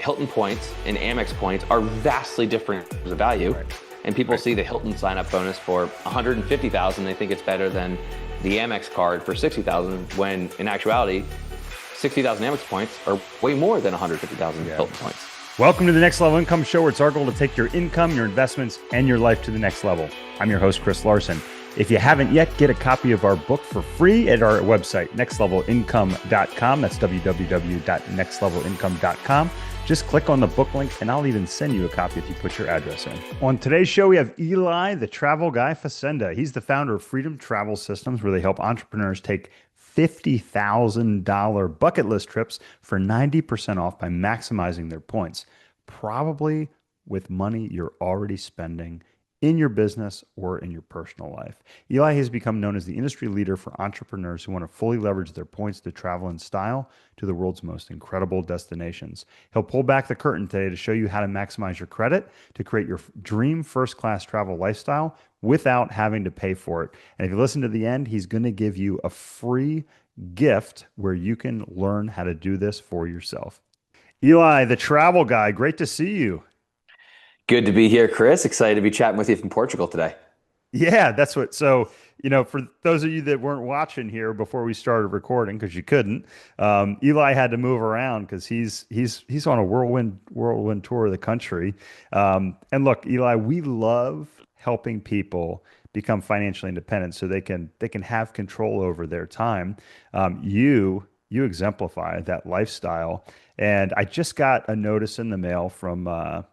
Hilton points and Amex points are vastly different in terms of value. Right. And people Right. see the Hilton sign-up bonus for 150,000, they think it's better than the Amex card for 60,000, when in actuality, 60,000 Amex points are way more than 150,000 Hilton points. Welcome to the Next Level Income Show, where it's our goal to take your income, your investments, and your life to the next level. I'm your host, Chris Larsen. If you haven't yet, get a copy of our book for free at our website, nextlevelincome.com. That's www.nextlevelincome.com. Just click on the book link, and I'll even send you a copy if you put your address in. On today's show, we have Eli, the travel guy, Facenda. He's the founder of Freedom Travel Systems, where they help entrepreneurs take $50,000 bucket list trips for 90% off by maximizing their points, probably with money you're already spending in your business or in your personal life. Eli has become known as the industry leader for entrepreneurs who want to fully leverage their points to travel in style to the world's most incredible destinations. He'll pull back the curtain today to show you how to maximize your credit to create your dream first-class travel lifestyle without having to pay for it. And if you listen to the end, he's going to give you a free gift where you can learn how to do this for yourself. Eli, the travel guy, great to see you. Good to be here, Chris. Excited to be chatting with you from Portugal today. Yeah, that's what. So, for those of you that weren't watching here before we started recording, because you couldn't, Eli had to move around because he's on a whirlwind tour of the country. And look, Eli, we love helping people become financially independent so they can have control over their time. You exemplify that lifestyle. And I just got a notice in the mail from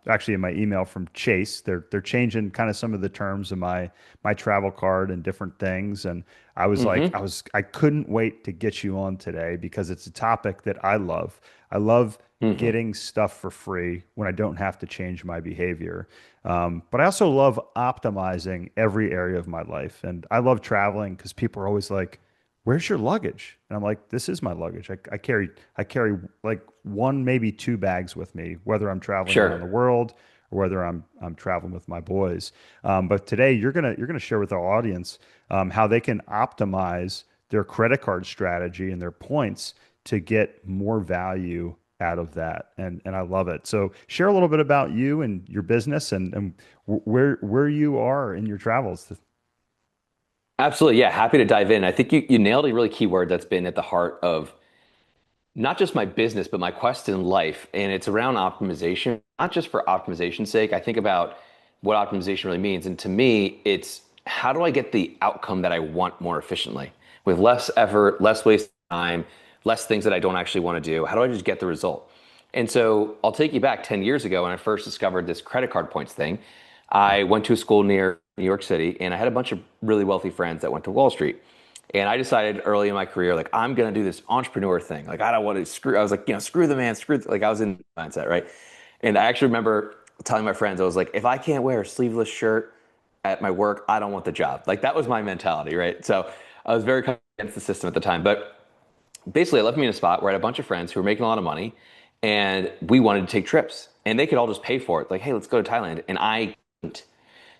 actually in my email from Chase. They're changing kind of some of the terms of my travel card and different things. And I was like, Mm-hmm. I couldn't wait to get you on today because it's a topic that I love. I love Mm-hmm. getting stuff for free when I don't have to change my behavior. But I also love optimizing every area of my life. And I love traveling because people are always like, where's your luggage? And I'm like, this is my luggage. I carry like one, maybe two bags with me, whether I'm traveling around the Sure. world or whether I'm traveling with my boys. But today you're gonna share with our audience how they can optimize their credit card strategy and their points to get more value out of that. And I love it. So share a little bit about you and your business and where you are in your travels. Absolutely. Yeah. Happy to dive in. I think you nailed a really key word that's been at the heart of not just my business, but my quest in life. And it's around optimization, not just for optimization's sake. I think about what optimization really means. And to me, it's how do I get the outcome that I want more efficiently with less effort, less waste of time, less things that I don't actually want to do? How do I just get the result? And so I'll take you back 10 years ago when I first discovered this credit card points thing. I went to a school near New York City and I had a bunch of really wealthy friends that went to Wall Street. And I decided early in my career, like, I'm going to do this entrepreneur thing. Like, I don't want to screw, I was like, screw the man, like, I was in the mindset, right? And I actually remember telling my friends, I was like, if I can't wear a sleeveless shirt at my work, I don't want the job. Like, that was my mentality, right? So I was very against the system at the time. But basically, it left me in a spot where I had a bunch of friends who were making a lot of money and we wanted to take trips and they could all just pay for it. Like, hey, let's go to Thailand. And I couldn't.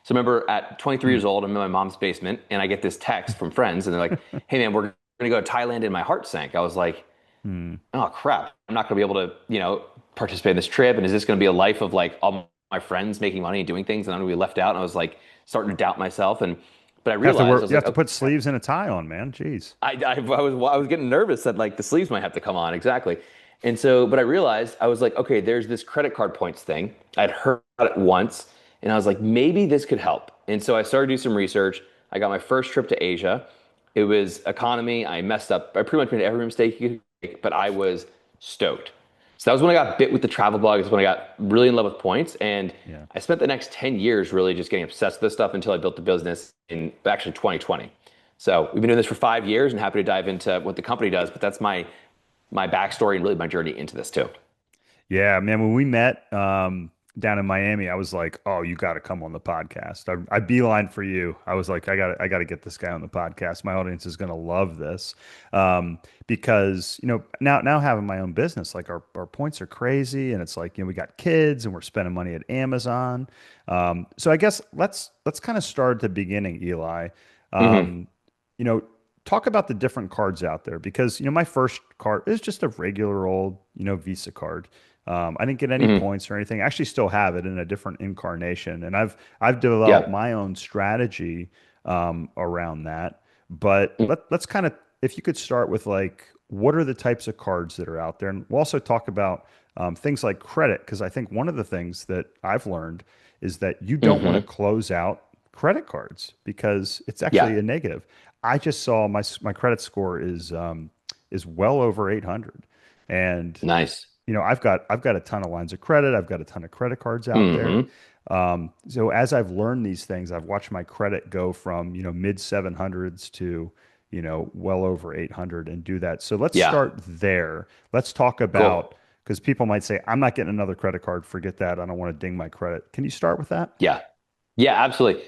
So I remember at 23 years old, I'm in my mom's basement and I get this text from friends and they're like, hey man, we're going to go to Thailand, and my heart sank. I was like, Hmm. oh crap, I'm not going to be able to, participate in this trip. And is this going to be a life of like all my friends making money and doing things and I'm going to be left out? And I was like starting to doubt myself. But I You have to realized I work. was You have like, to okay, put sleeves and a tie on, man. Jeez. I was getting nervous that like the sleeves might have to come on. Exactly. And so, but I realized I was like, okay, there's this credit card points thing. I'd heard about it once and I was like, maybe this could help. And so I started to do some research. I got my first trip to Asia. It was economy. I messed up. I pretty much made every mistake you could make, but I was stoked. So that was when I got bit with the travel blog. It's when I got really in love with points. And Yeah. I spent the next 10 years really just getting obsessed with this stuff until I built the business in actually 2020. So we've been doing this for 5 years and happy to dive into what the company does. But that's my backstory and really my journey into this too. Yeah, man. When we met down in Miami, I was like, "Oh, you got to come on the podcast." I beeline for you. I was like, I got to get this guy on the podcast. My audience is going to love this because now having my own business, like our points are crazy, and it's like we got kids and we're spending money at Amazon. So I guess let's kind of start at the beginning, Eli. Hmm. Um, you know, talk about the different cards out there because my first card is just a regular old Visa card. I didn't get any Hmm. points or anything. I actually still have it in a different incarnation, and I've developed Yeah. my own strategy around that. But Mm. let's kind of, if you could start with like, what are the types of cards that are out there, and we'll also talk about things like credit, because I think one of the things that I've learned is that you don't want to Hmm. close out credit cards because it's actually Yeah. a negative. I just saw my credit score is well over 800, and Nice. I've got a ton of lines of credit. I've got a ton of credit cards out there. Hmm. So as I've learned these things, I've watched my credit go from, mid 700s to, well over 800 and do that. So let's Yeah. start there. Let's talk Cool. about, because people might say, I'm not getting another credit card. Forget that. I don't want to ding my credit. Can you start with that? Yeah. Yeah, absolutely.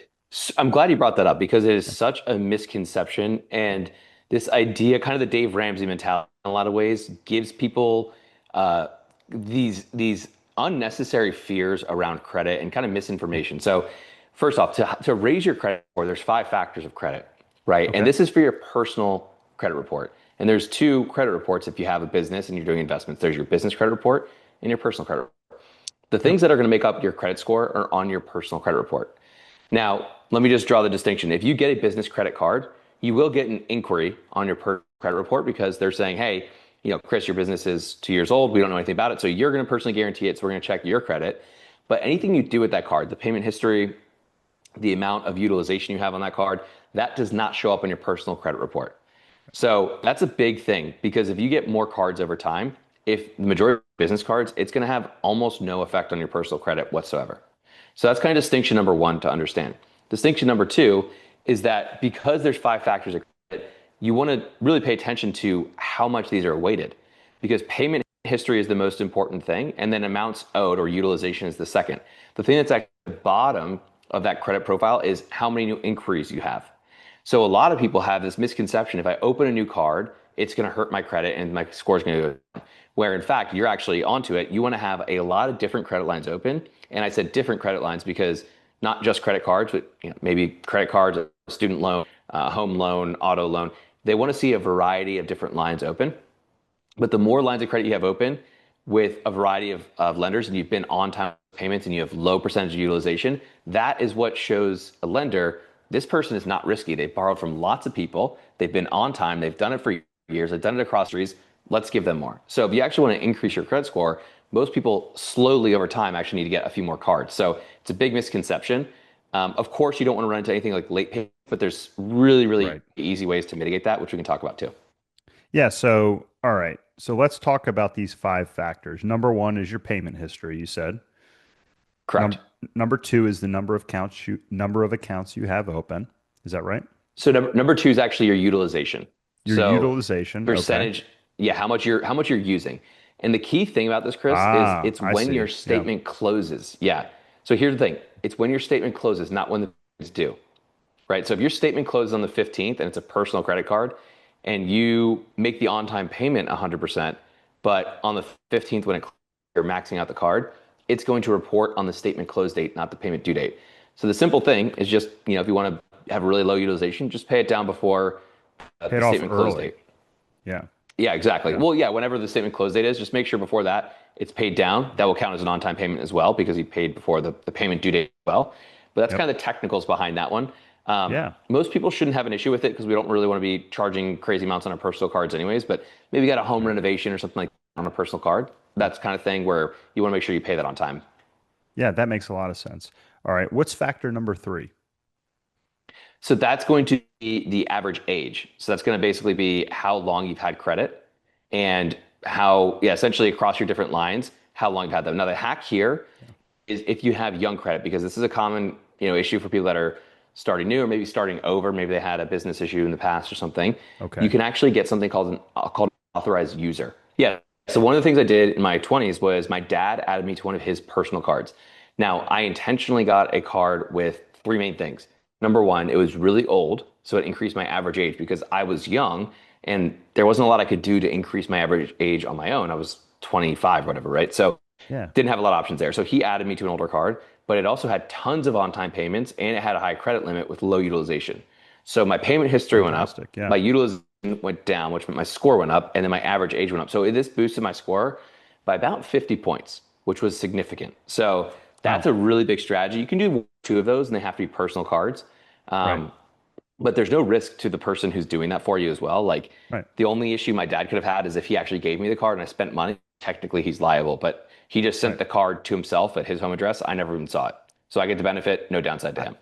I'm glad you brought that up because it is such a misconception. And this idea, kind of the Dave Ramsey mentality, in a lot of ways, gives people uh, these unnecessary fears around credit and kind of misinformation. So, first off, to raise your credit score, there's five factors of credit, right? And Okay. this is for your personal credit report. And there's two credit reports if you have a business and you're doing investments. There's your business credit report and your personal credit report. The Yep. things that are going to make up your credit score are on your personal credit report. Now, let me just draw the distinction. If you get a business credit card, you will get an inquiry on your credit report because they're saying, hey, Chris, your business is 2 years old. We don't know anything about it. So you're going to personally guarantee it. So we're going to check your credit. But anything you do with that card, the payment history, the amount of utilization you have on that card, that does not show up on your personal credit report. So that's a big thing because if you get more cards over time, if the majority of business cards, it's going to have almost no effect on your personal credit whatsoever. So that's kind of distinction number one to understand. Distinction number two is that because there's five factors of credit, you want to really pay attention to how much these are weighted because payment history is the most important thing, and then amounts owed or utilization is the second. The thing that's at the bottom of that credit profile is how many new inquiries you have. So a lot of people have this misconception if I open a new card, it's going to hurt my credit and my score is going to go down. Where in fact, you're actually onto it. You want to have a lot of different credit lines open. And I said different credit lines because not just credit cards, but maybe credit cards, student loan, home loan, auto loan. They want to see a variety of different lines open. But the more lines of credit you have open with a variety of lenders and you've been on time payments and you have low percentage of utilization, that is what shows a lender this person is not risky. They've borrowed from lots of people. They've been on time. They've done it for years. They've done it across trees. Let's give them more. So if you actually want to increase your credit score, most people slowly over time actually need to get a few more cards. So it's a big misconception. Of course, you don't want to run into anything like late payment, but there's really, really Right. easy ways to mitigate that, which we can talk about too. Yeah. So, all right. So let's talk about these five factors. Number one is your payment history, you said. Correct. Number two is the number of accounts you have open. Is that right? So number two is actually your utilization. Your So utilization. Okay. percentage, yeah, how much you're using. And the key thing about this, Chris, is Ah, it's I when your see. Yeah. statement closes. Yeah. So here's the thing. It's when your statement closes, not when it's due. Right? So if your statement closes on the 15th and it's a personal credit card and you make the on-time payment 100%, but on the 15th when you're maxing out the card, it's going to report on the statement close date, not the payment due date. So the simple thing is just, if you want to have a really low utilization, just pay it down before Pay it the off statement close early. date. Yeah. Yeah, exactly. Yeah. Well, yeah, whenever the statement close date is, just make sure before that it's paid down. That will count as an on-time payment as well because you paid before the payment due date as well. But that's kind Yep. of the technicals behind that one. Yeah. Most people shouldn't have an issue with it because we don't really want to be charging crazy amounts on our personal cards anyways. But maybe you got a home Right. renovation or something like that on a personal card. That's the kind of thing where you want to make sure you pay that on time. Yeah, that makes a lot of sense. All right. What's factor number three? So that's going to be the average age. So that's going to basically be how long you've had credit and how, yeah, essentially across your different lines, how long you've had them. Now, the hack here is if you have young credit, because this is a common, issue for people that are starting new or maybe starting over, maybe they had a business issue in the past or something. You Okay. can actually get something called an authorized user. Yeah. So one of the things I did in my 20s was my dad added me to one of his personal cards. Now, I intentionally got a card with three main things. Number one, it was really old, so it increased my average age because I was young and there wasn't a lot I could do to increase my average age on my own. I was 25, whatever, right? So Yeah. didn't have a lot of options there. So he added me to an older card, but it also had tons of on-time payments and it had a high credit limit with low utilization. So my payment history went up, Fantastic. Yeah. my utilization went down, which meant my score went up, and then my average age went up. So this boosted my score by about 50 points, which was significant. So that's Wow. a really big strategy. You can do two of those, and they have to be personal cards. Right. Um, but there's no risk to the person who's doing that for you as well. Like Right. the only issue my dad could have had is if he actually gave me the card and I spent money, technically he's liable. But he just sent Right. the card to himself at his home address. I never even saw it. So I get the benefit, no downside to I, him.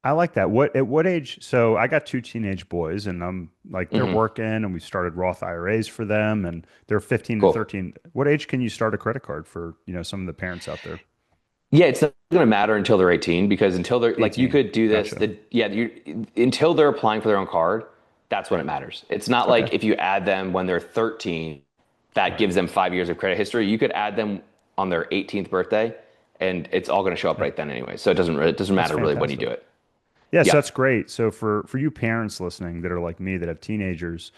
I like that. What at what age? So I got two teenage boys, and I'm like they're Hmm. working, and we started Roth IRAs for them, and they're 15 and Cool. 13. What age can you start a credit card for, some of the parents out there? Yeah, it's not going to matter until they're 18 because until they're like you 18. could do this Gotcha. yeah, until they're applying for their own card, that's when it matters. It's not Okay. like if you add them when they're 13, that Right. gives them 5 years of credit history. You could add them on their 18th birthday and it's all going to show up Yeah. right then anyway. So it doesn't That's matter really when you fantastic. do it. Yeah, so Yeah. that's great. So for you parents listening that are like me that have teenagers,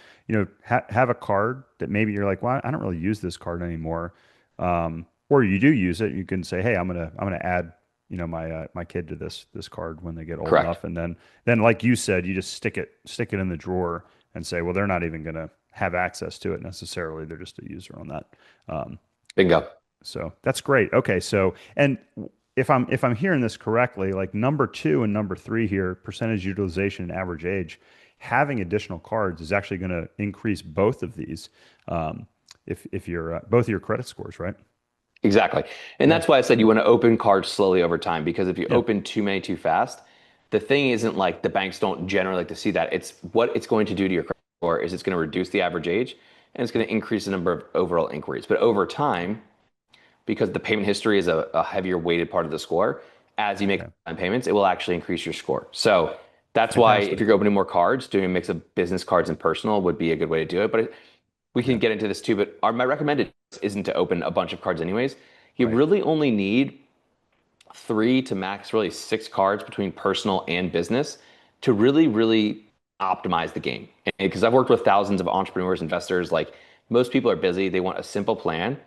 have a card that maybe you're like, well, I don't really use this card anymore, or you do use it. You can say, hey, I'm gonna add my kid to this card when they get old Correct. enough, and then like you said, you just stick it in the drawer and say, well, they're not even gonna have access to it necessarily. They're just a user on that. Um, Bingo. so that's great. Okay, so and if I'm hearing this correctly, like number two and number three here, percentage utilization and average age, having additional cards is actually going to increase both of these. If you're both of your credit scores, right? Exactly. And Yeah, that's why I said you want to open cards slowly over time because if you yeah, open too many too fast, the thing isn't like the banks don't generally like to see that. It's what it's going to do to your credit score is it's going to reduce the average age and it's going to increase the number of overall inquiries. But over time, because the payment history is a heavier weighted part of the score, as you make yeah. payments, it will actually increase your score. So that's why if Fantastic. you're opening more cards, doing a mix of business cards and personal would be a good way to do it. But we can Yeah, get into this too, but my recommended isn't to open a bunch of cards anyways. You right. really only need three to max really six cards between personal and business to really, really optimize the game. Because I've worked with thousands of entrepreneurs, investors, like most people are busy. They want a simple plan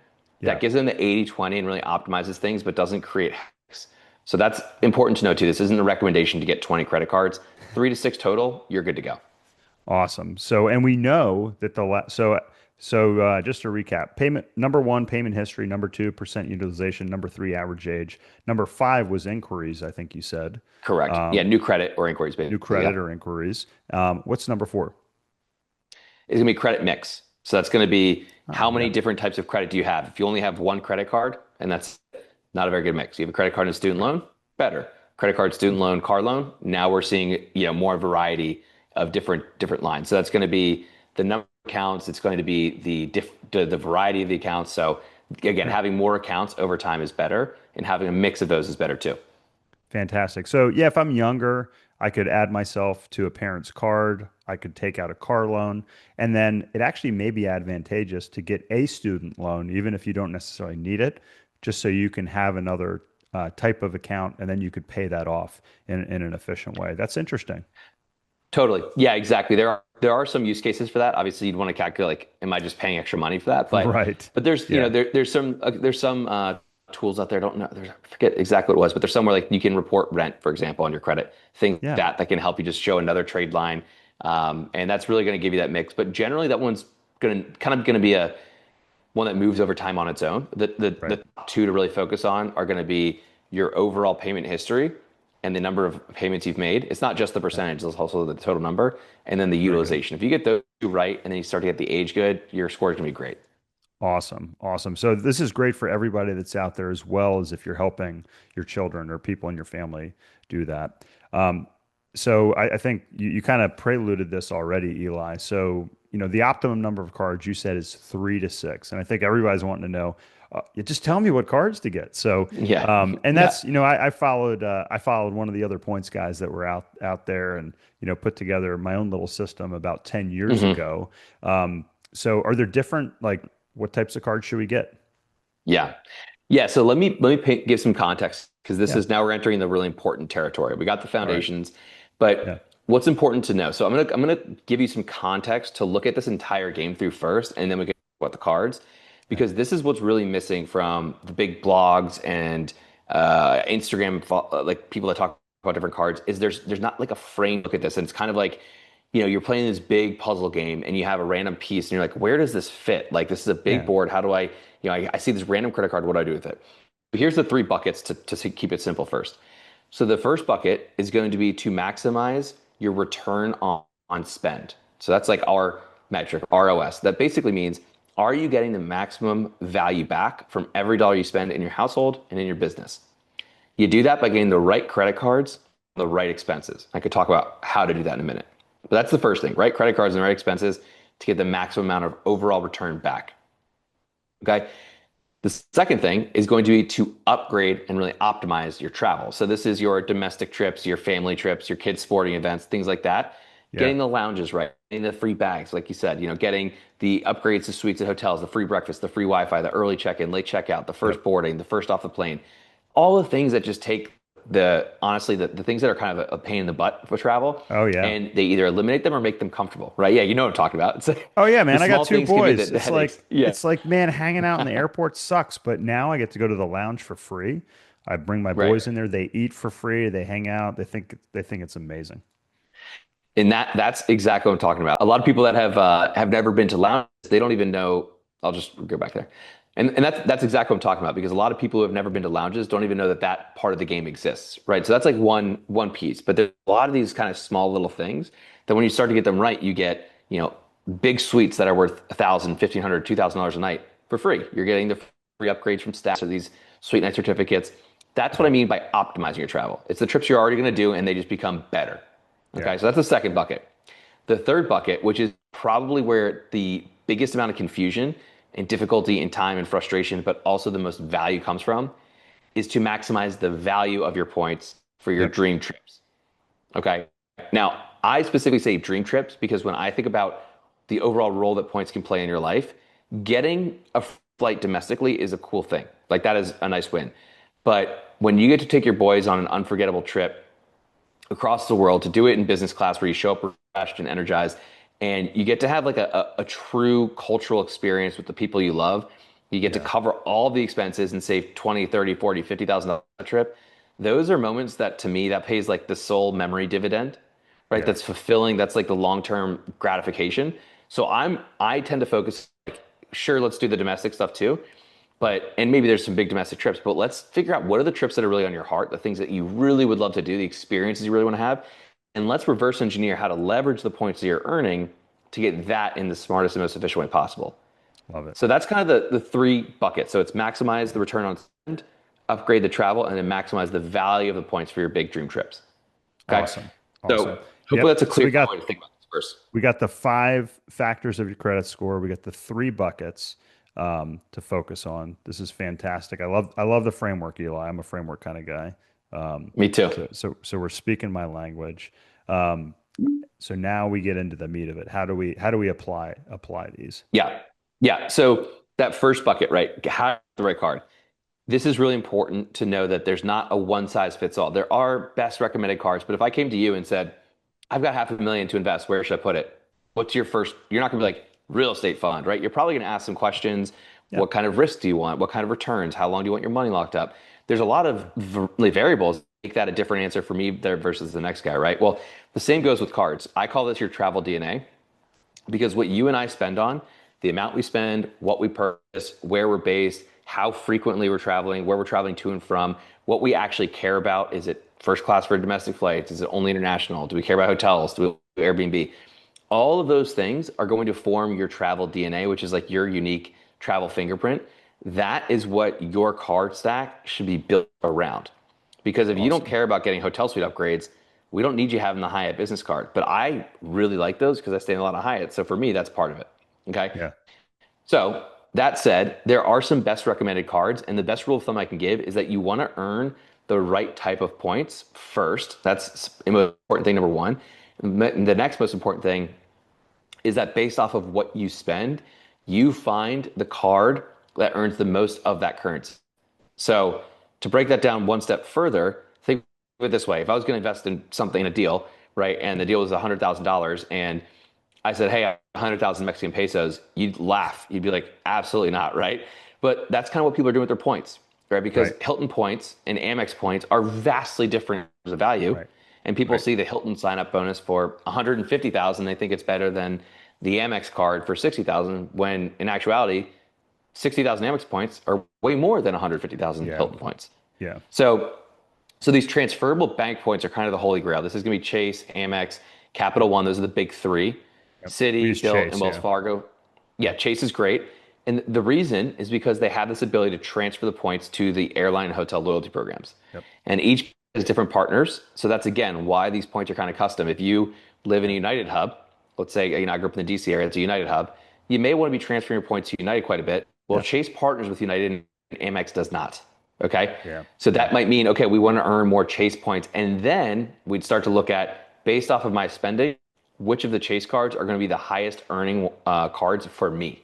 that Yeah. gives them the 80/20 and really optimizes things, but doesn't create hacks. So that's important to know too. This isn't a recommendation to get 20 credit cards. Three to six total, you're good to go. Awesome. So, and we know that just to recap, payment number one, payment history, number two, percent utilization, number three, average age, number five was inquiries, I think you said, Correct. Yeah, um, new credit or inquiries, new basically. credit Yeah. or inquiries. What's number four? Is going to be credit mix. So that's going to be Oh, how yeah. many different types of credit do you have? If you only have one credit card, and that's not a very good mix. You have a credit card and a student loan, better. Credit card, student loan, car loan. Now we're seeing more variety of different lines. So that's going to be the number of accounts. It's going to be the variety of the accounts. So again, Yeah. having more accounts over time is better, and having a mix of those is better too. Fantastic. So, yeah, if I'm younger, I could add myself to a parent's card. I could take out a car loan. And then it actually may be advantageous to get a student loan, even if you don't necessarily need it, just so you can have another type of account and then you could pay that off in an efficient way. That's interesting. Totally. Yeah, exactly. There are some use cases for that. Obviously, you'd want to calculate like, am I just paying extra money for that? But Right. but there's Yeah. there's some tools out there. I don't know. I forget exactly what it was, but there's somewhere like you can report rent, for example, on your credit. Things like Yeah. that can help you just show another trade line, and that's really going to give you that mix. But generally, that one's going to be a one that moves over time on its own. The Right. top two to really focus on are going to be your overall payment history and the number of payments you've made. It's not just the Yeah. percentage, it's also the total number, and then the Very good. utilization. If you get those two right and then you start to get the age good, your score is going to be great. Awesome. Awesome. So this is great for everybody that's out there as well as if you're helping your children or people in your family do that. Um, so I think you kind of preluded this already, Eli. So, the optimum number of cards you said is three to six. And I think everybody's wanting to know, just tell me what cards to get. So, Yeah. and Yeah. that's, I followed one of the other points guys that were out there and, put together my own little system about 10 years Hmm. ago. So are there different, like, what types of cards should we get? Yeah. Yeah. So let me give some context because this Yeah. is now we're entering the really important territory. We got the All right. foundations, Yeah. but what's important to know? So I'm gonna give you some context to look at this entire game through first, and then we can talk about the cards Yeah. because this is what's really missing from the big blogs and Instagram like people that talk about different cards is there's not like a frame look at this, and it's kind of like you're playing this big puzzle game and you have a random piece and you're like, where does this fit? Like, this is a big Yeah. board. How do I see this random credit card. What do I do with it? But here's the three buckets to keep it simple first. So the first bucket is going to be to maximize your return on spend. So that's like our metric, ROS. That basically means, are you getting the maximum value back from every dollar you spend in your household and in your business? You do that by getting the right credit cards, the right expenses. I could talk about how to do that in a minute. But that's the first thing, right? Credit cards and the right expenses to get the maximum amount of overall return back. Okay. The second thing is going to be to upgrade and really optimize your travel. So this is your domestic trips, your family trips, your kids' sporting events, things like that. Yeah. Getting the lounges right, getting the free bags, like you said, getting the upgrades to suites at hotels, the free breakfast, the free Wi-Fi, the early check-in, late checkout, the Yep. first boarding, the first off the plane, all the things that just take honestly, the things that are kind of a pain in the butt for travel, Oh yeah. and they either eliminate them or make them comfortable, right? Yeah, you know what I'm talking about. It's like Oh yeah, the man. I got small two things give you the, boys. the headaches. Yeah. It's like, man, hanging out in the airport sucks, but now I get to go to the lounge for free. I bring my Right. boys in there, they eat for free, they hang out, they think it's amazing. And that's exactly what I'm talking about. A lot of people that have never been to lounges, they don't even know. I'll just go back there, and that's exactly what I'm talking about, because a lot of people who have never been to lounges don't even know that that part of the game exists, right? So that's like one piece, but there's a lot of these kind of small little things that when you start to get them right, you get big suites that are worth 1,000, 1,500, $2,000 a night for free. You're getting the free upgrades from staff, so these sweet night certificates. That's what I Yep. mean by optimizing your travel. It's the trips you're already going to do, and they just become better. Yeah. Okay, so that's the second bucket. The third bucket, which is probably where the biggest amount of confusion and difficulty and time and frustration, but also the most value comes from, is to maximize the value of your points for your Yep. dream trips. Okay. Now, I specifically say dream trips because when I think about the overall role that points can play in your life, getting a flight domestically is a cool thing. Like, that is a nice win. But when you get to take your boys on an unforgettable trip across the world, to do it in business class where you show up refreshed and energized, and you get to have like a true cultural experience with the people you love, you get to Yeah. cover all the expenses and save 20, 30, 40, $50,000 a trip. Those are moments that, to me, that pays like the soul memory dividend, right? Yeah. That's fulfilling. That's like the long-term gratification. So I tend to focus, like, sure, let's do the domestic stuff too, and maybe there's some big domestic trips, but let's figure out what are the trips that are really on your heart, the things that you really would love to do, the experiences you really want to have. And let's reverse engineer how to leverage the points that you're earning to get that in the smartest and most efficient way possible. Love it. So that's kind of the three buckets. So it's maximize the return on spend, upgrade the travel, and then maximize the value of the points for your big dream trips. Okay. Awesome. Awesome. So hopefully Yep. that's a So clear way to think about this first. we got the five factors of your credit score. We got the three buckets to focus on. This is fantastic. I love the framework, Eli. I'm a framework kind of guy. Um, Me too. so we're speaking my language. Um, so now we get into the meat of it. How do we apply these? Yeah. Yeah. So that first bucket, right? Have the right card. This is really important to know that there's not a one size fits all. There are best recommended cards, but if I came to you and said, I've got 500,000 to invest, where should I put it? What's your first? You're not going to be like real estate fund, right? You're probably going to ask some questions. Yeah. What kind of risk do you want? What kind of returns? How long do you want your money locked up? There's a lot of variables. Make that a different answer for me there versus the next guy, right? Well, the same goes with cards. I call this your travel DNA, because what you and I spend on, the amount we spend, what we purchase, where we're based, how frequently we're traveling, where we're traveling to and from, what we actually care about. Is it first class for domestic flights? Is it only international? Do we care about hotels? Do we do Airbnb? All of those things are going to form your travel DNA, which is like your unique travel fingerprint. That is what your card stack should be built around. Because if you don't Awesome. care about getting hotel suite upgrades, we don't need you having the Hyatt business card. But I really like those because I stay in a lot of Hyatt. So for me, that's part of it. Okay. Yeah. So that said, there are some best recommended cards, and the best rule of thumb I can give is that you want to earn the right type of points first. That's the most important thing, number one. And the next most important thing is that based off of what you spend, you find the card that earns the most of that currency. So to break that down one step further, think of it this way. If I was going to invest in something, in a deal, right, and the deal was $100,000, and I said, hey, I have 100,000 Mexican pesos, you'd laugh. You'd be like, absolutely not, right? But that's kind of what people are doing with their points, right? Because Right. Hilton points and Amex points are vastly different in terms of value. Right. And people Right. see the Hilton sign up bonus for 150,000. They think it's better than the Amex card for 60,000, when in actuality, 60,000 Amex points are way more than 150,000 Yeah. Hilton points. Yeah. So, so these transferable bank points are kind of the holy grail. This is going to be Chase, Amex, Capital Yep. One. Those are the big three. Yep. We Citi, use Bilt, and Chase. Wells Yeah. Fargo. Yeah, Yep. Chase is great. And the reason is because they have this ability to transfer the points to the airline and hotel loyalty programs. Yep. And each has different partners. So that's again why these points are kind of custom. If you live in a Yep. United hub, let's say I grew up in the DC area, it's a United hub, you may want to be transferring your points to United quite a bit. Well, Yep. Chase partners with United and Amex does not. Okay. Yeah. So Yeah. that might mean, okay, we want to earn more Chase points. And then we'd start to look at, based off of my spending, which of the Chase cards are going to be the highest earning cards for me.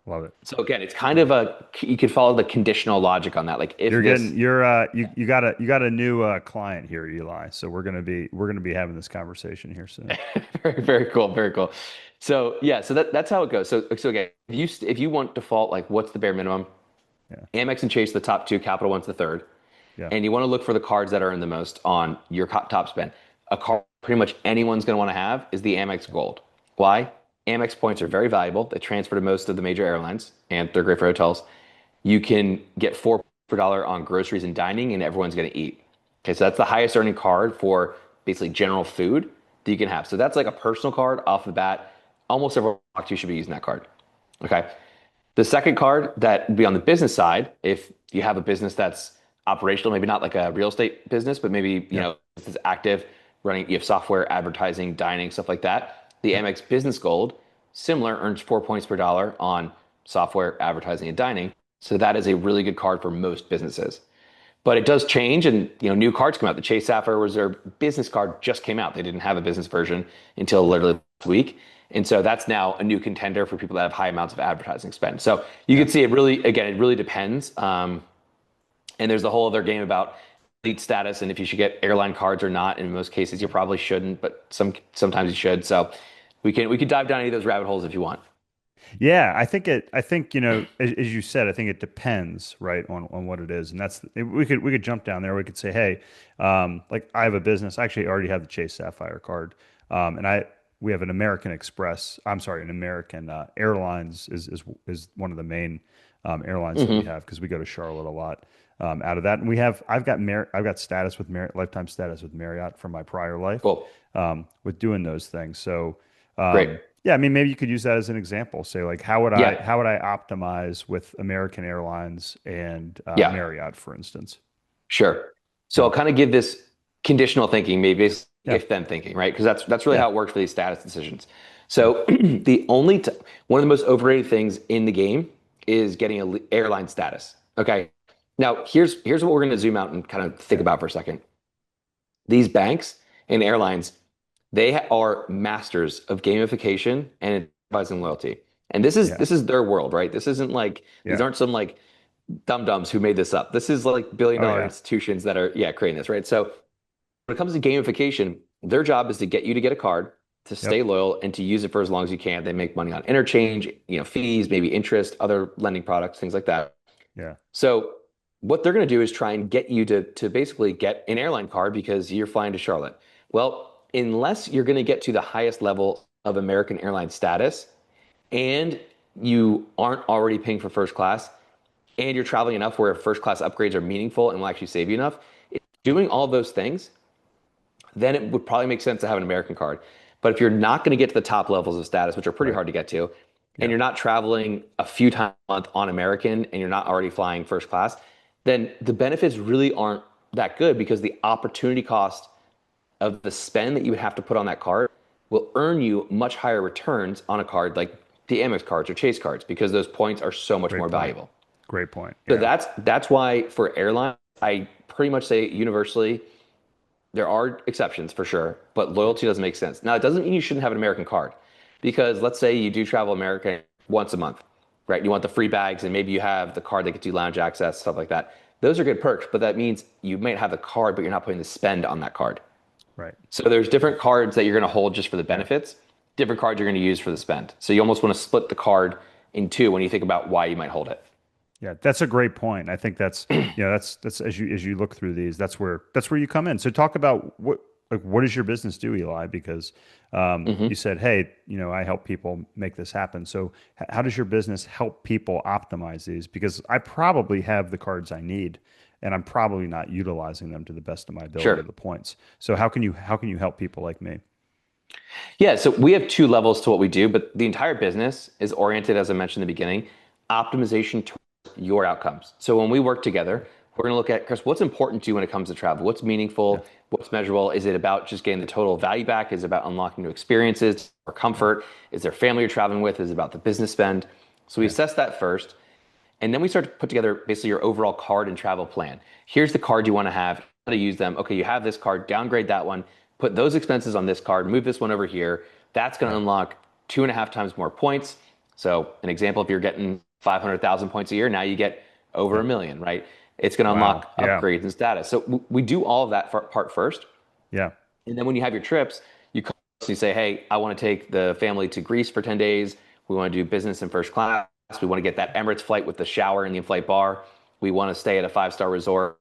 Love it. So again, it's kind of you could follow the conditional logic on that. Like if You're this, getting you got a new client here, Eli. So we're gonna be having this conversation here soon. very, very cool, very cool. So yeah, so that's how it goes. So again, if you want default, like what's the bare minimum? Yeah. Amex and Chase, the top two, Capital One's the third. Yeah. And you want to look for the cards that earn the most on your top spend. A card pretty much anyone's going to want to have is the Amex Gold. Why? Amex points are very valuable. They transfer to most of the major airlines, and they're great for hotels. You can get 4 per dollar on groceries and dining, and everyone's going to eat. Okay, so that's the highest earning card for basically general food that you can have. So that's like a personal card off the bat. Almost everyone you should be using that card. Okay. The second card that would be on the business side, if you have a business that's operational, maybe not like a real estate business, but maybe Yep. this is active, running, you have software, advertising, dining, stuff like that. The Yep. Amex Business Gold, similar, earns 4 points per dollar on software, advertising, and dining. So that is a really good card for most businesses. But it does change, and new cards come out. The Chase Sapphire Reserve business card just came out. They didn't have a business version until literally last week. And so that's now a new contender for people that have high amounts of advertising spend. So you Yeah. can see it really, again, it really depends. And there's the whole other game about elite status and if you should get airline cards or not. In most cases, you probably shouldn't, but sometimes you should. So we could dive down any of those rabbit holes if you want. Yeah, I think, as you said, I think it depends, right, on what it is. And we could jump down there. We could say, hey, like I have a business. I actually already have the Chase Sapphire card. And we have an American Express. I'm sorry, an American Airlines is one of the main airlines that we Hmm. have because we go to Charlotte a lot out of that. And I've got status with Marriott, lifetime status with Marriott from my prior life Cool. with doing those things. So Great. yeah, I mean, maybe you could use that as an example. Say, like, Yeah. how would I optimize with American Airlines and Yeah. Marriott, for instance? Sure. So Yeah, I'll kind of give this conditional thinking, maybe it's yeah, if then thinking, right? Because that's really yeah, how it works for these status decisions. yeah, So one of the most overrated things in the game is getting a airline status. Okay. Now here's what we're going to zoom out and kind of think yeah, about for a second. These banks and airlines, they are masters of gamification and advertising loyalty. And this is yeah, this is their world, right? This isn't like these yeah. aren't some like dum-dums who made this up. This is like billion Oh dollar yeah, institutions that are, yeah, creating this, right? So when it comes to gamification, their job is to get you to get a card, to stay yep, loyal, and to use it for as long as you can. They make money on interchange, fees, maybe interest, other lending products, things like that. yeah, So what they're going to do is try and get you to basically get an airline card because you're flying to Charlotte. Well, unless you're going to get to the highest level of American Airlines status and you aren't already paying for first class, and you're traveling enough where first class upgrades are meaningful and will actually save you enough, doing all those things, then it would probably make sense to have an American card. But if you're not going to get to the top levels of status, which are pretty right, hard to get to, and yeah, you're not traveling a few times a month on American and you're not already flying first class, then the benefits really aren't that good because the opportunity cost of the spend that you would have to put on that card will earn you much higher returns on a card like the Amex cards or Chase cards because those points are so much great more point, valuable. great point. So Yeah, that's why for airlines, I pretty much say universally there are exceptions for sure, but loyalty doesn't make sense. Now, it doesn't mean you shouldn't have an American card because let's say you do travel America once a month, right? You want the free bags and maybe you have the card that gets you lounge access, stuff like that. Those are good perks, but that means you might have the card, but you're not putting the spend on that card. right, So there's different cards that you're going to hold just for the yeah. benefits, different cards you're going to use for the spend. So you almost want to split the card in two when you think about why you might hold it. Yeah, that's a great point. I think that's that's as you look through these, that's where you come in. So talk about like what does your business do, Eli? Because you Hmm. said, hey, I help people make this happen. So how does your business help people optimize these? Because I probably have the cards I need, and I'm probably not utilizing them to the best of my ability, Sure. the points. So how can you help people like me? Yeah, so we have two levels to what we do, but the entire business is oriented, as I mentioned in the beginning, optimization towards your outcomes. So when we work together, we're going to look at, Chris, what's important to you when it comes to travel? What's Yeah, meaningful? What's measurable? Is it about just getting the total value back? Is it about unlocking new experiences or yeah, comfort? Is there family you're traveling with? Is it about the business spend? So we yeah, assess that first. And then we start to put together basically your overall card and travel plan. Here's the card you want to have, how to use them. Okay, you have this card, downgrade that one, put those expenses on this card, move this one over here. That's going to yeah, unlock 2.5 times more points. So, an example, if you're getting 500,000 points a year, now you get over yeah. a million, right? It's going to Wow. unlock Yeah, upgrades and status. So, we do all of that part first. yeah, And then when you have your trips, you call us and you say, hey, I want to take the family to Greece for 10 days. We want to do business in first class. We want to get that Emirates flight with the shower and the in-flight bar. We want to stay at a five-star resort.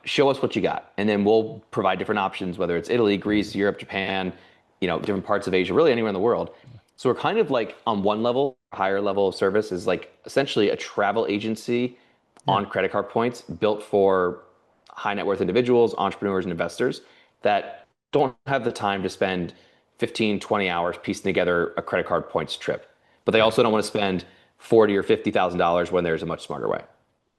Show us what you got. And then we'll provide different options, whether it's Italy, Greece, amazing. Europe, Japan, different parts of Asia, really anywhere in the world. So we're kind of like on one level, higher level of service is like essentially a travel agency Yeah, on credit card points built for high net worth individuals, entrepreneurs, and investors that don't have the time to spend 15, 20 hours piecing together a credit card points trip. But they right, also don't want to spend 40 or $50,000 when there's a much smarter way.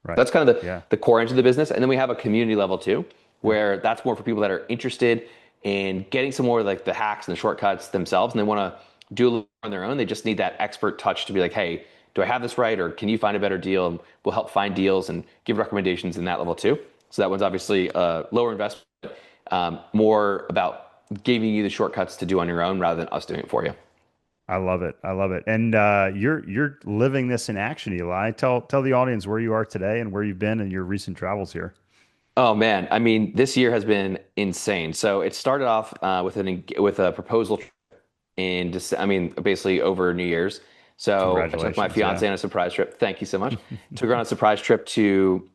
right. That's kind of the, Yeah, the core engine of the business. And then we have a community level too, yeah, where that's more for people that are interested in getting some more like the hacks and the shortcuts themselves. And they want to do a little on their own. They just need that expert touch to be like, hey, do I have this right? Or can you find a better deal? And we'll help find deals and give recommendations in that level too. So that one's obviously lower investment, more about giving you the shortcuts to do on your own rather than us doing it for you. I love it. I love it. And you're living this in action, Eli. Tell the audience where you are today and where you've been in your recent travels here. Oh man, I mean, this year has been insane. So it started off with a proposal in I mean, basically over New Year's. So I took my Congratulations. Yeah. fiance on a surprise trip. Thank you so much. Took her on a surprise trip to.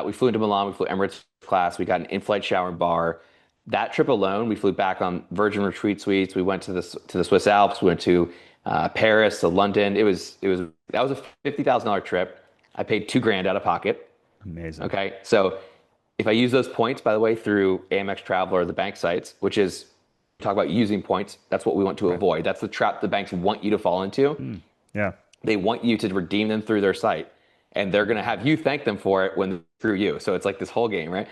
We flew into Milan. We flew Emirates class. We got an in-flight shower and bar. That trip alone, we flew back on Virgin Retreat suites. We went to the Swiss Alps. We went to Paris, to London. It was that was a $50,000 trip. I paid 2 grand out of pocket. Amazing. Okay, so if I use those points, by the way, through Amex Travel or the bank sites, which is talk about using points, that's what we want to Right. avoid. That's the trap the banks want you to fall into. Hmm. Yeah. They want you to redeem them through their site, and they're going to have you thank them for it when through you. So it's like this whole game, right?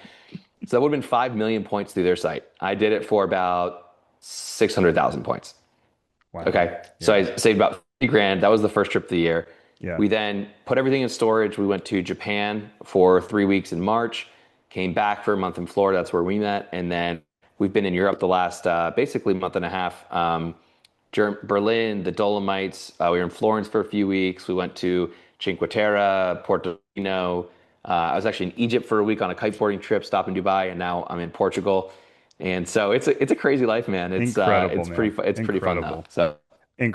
So that would have been 5 million points through their site. I did it for about 600,000 points. Wow. Okay. So Yeah. I saved about 50 grand. That was the first trip of the year. Yeah. We then put everything in storage. We went to Japan for 3 weeks in March, came back for a month in Florida. That's where we met. And then we've been in Europe the last basically month and a half. Berlin, the Dolomites. We were in Florence for a few weeks. We went to Cinque Terre, Portofino. I was actually in Egypt for a week on a kiteboarding trip, stopped in Dubai, and now I'm in Portugal. And so it's a crazy life, man. It's uh, Incredible, it's pretty man. it's pretty fun though. Incredible. So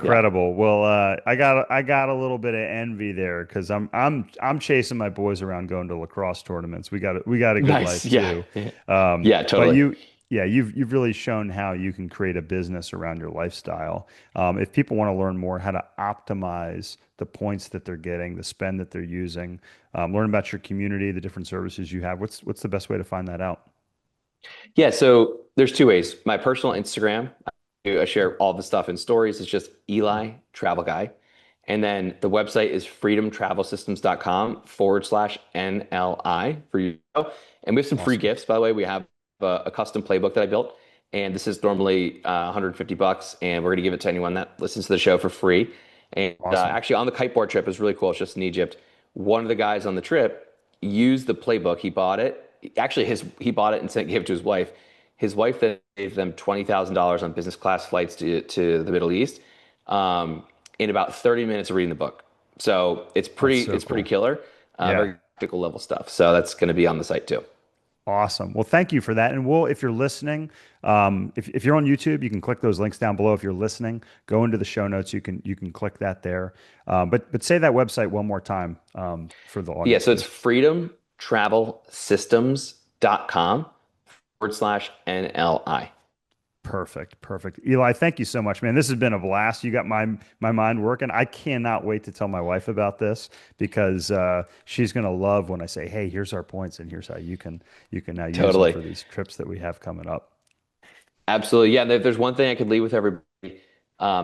yeah. Incredible. Well, I got a little bit of envy there because I'm chasing my boys around going to lacrosse tournaments. We got a good Nice. life Yeah. too. Yeah, But totally. yeah, you've really shown how you can create a business around your lifestyle. If people want to learn more how to optimize the points that they're getting, the spend that they're using, learn about your community, the different services you have. What's the best way to find that out? Yeah, so there's two ways. My personal Instagram, I share all the stuff in stories. It's just Eli Travel Guy. And then the website is freedomtravelsystems.com/NLI for you. And we have some free Awesome. gifts, by the way. We have a custom playbook that I built. And this is normally $150. And we're going to give it to anyone that listens to the show for free. And Awesome. actually, on the kiteboard trip, is really cool. It's just in Egypt. One of the guys on the trip used the playbook. He bought it. Actually, he bought it and gave it to his wife. His wife then gave them $20,000 on business class flights to the Middle East in about 30 minutes of reading the book. So it's That's pretty so it's pretty cool. killer. Yeah. Very practical level stuff. So that's going to be on the site too. Awesome. Well, thank you for that. And if you're listening, if you're on YouTube, you can click those links down below. If you're listening, go into the show notes. You can click that there. But say that website one more time for the Yeah, audience, so it's please. freedomtravelsystems.com/NLI. Perfect. Perfect. Eli, thank you so much, man. This has been a blast. You got my mind working. I cannot wait to tell my wife about this because she's going to love when I say, "Hey, here's our points and here's how you can now use them Totally. for these trips that we have coming up." Absolutely. Yeah. And if there's one thing I could leave with everybody,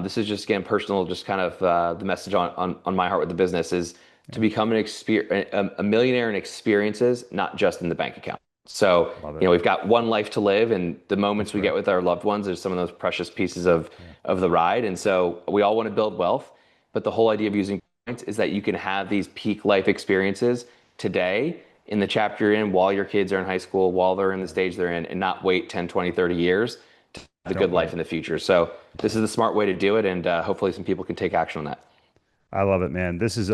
this is just again personal, just kind of the message on my heart with the business is to Yeah, become a millionaire in experiences, not just in the bank account. So, love it. we've got one life to live, and the moments That's we get right. with our loved ones are some of those precious pieces Yeah, of the ride. And so we all want to build wealth, but the whole idea of using points is that you can have these peak life experiences today in the chapter you're in while your kids are in high school, while they're in the yeah. stage they're in, and not wait 10, 20, 30 years the good Don't life wait. in the future. So this is the smart way to do it, and hopefully some people can take action on that. I love it, man. This is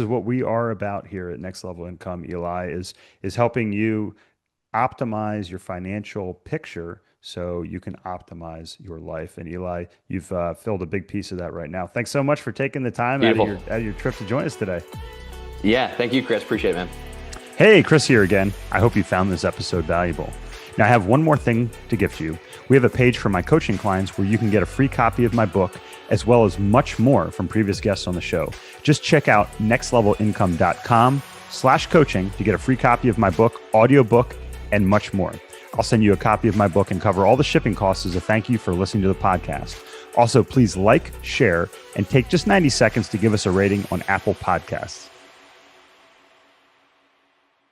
what we are about here at Next Level Income, Eli, is helping you optimize your financial picture so you can optimize your life. And Eli, you've filled a big piece of that right now. Thanks so much for taking the time Beautiful. out of your trip to join us today. Yeah, thank you, Chris. Appreciate it, man. Hey, Chris here again. I hope you found this episode valuable. Now, I have one more thing to gift you. We have a page for my coaching clients where you can get a free copy of my book, as well as much more from previous guests on the show. Just check out nextlevelincome.com/coaching to get a free copy of my book, audiobook, and much more. I'll send you a copy of my book and cover all the shipping costs as a thank you for listening to the podcast. Also, please like, share, and take just 90 seconds to give us a rating on Apple Podcasts.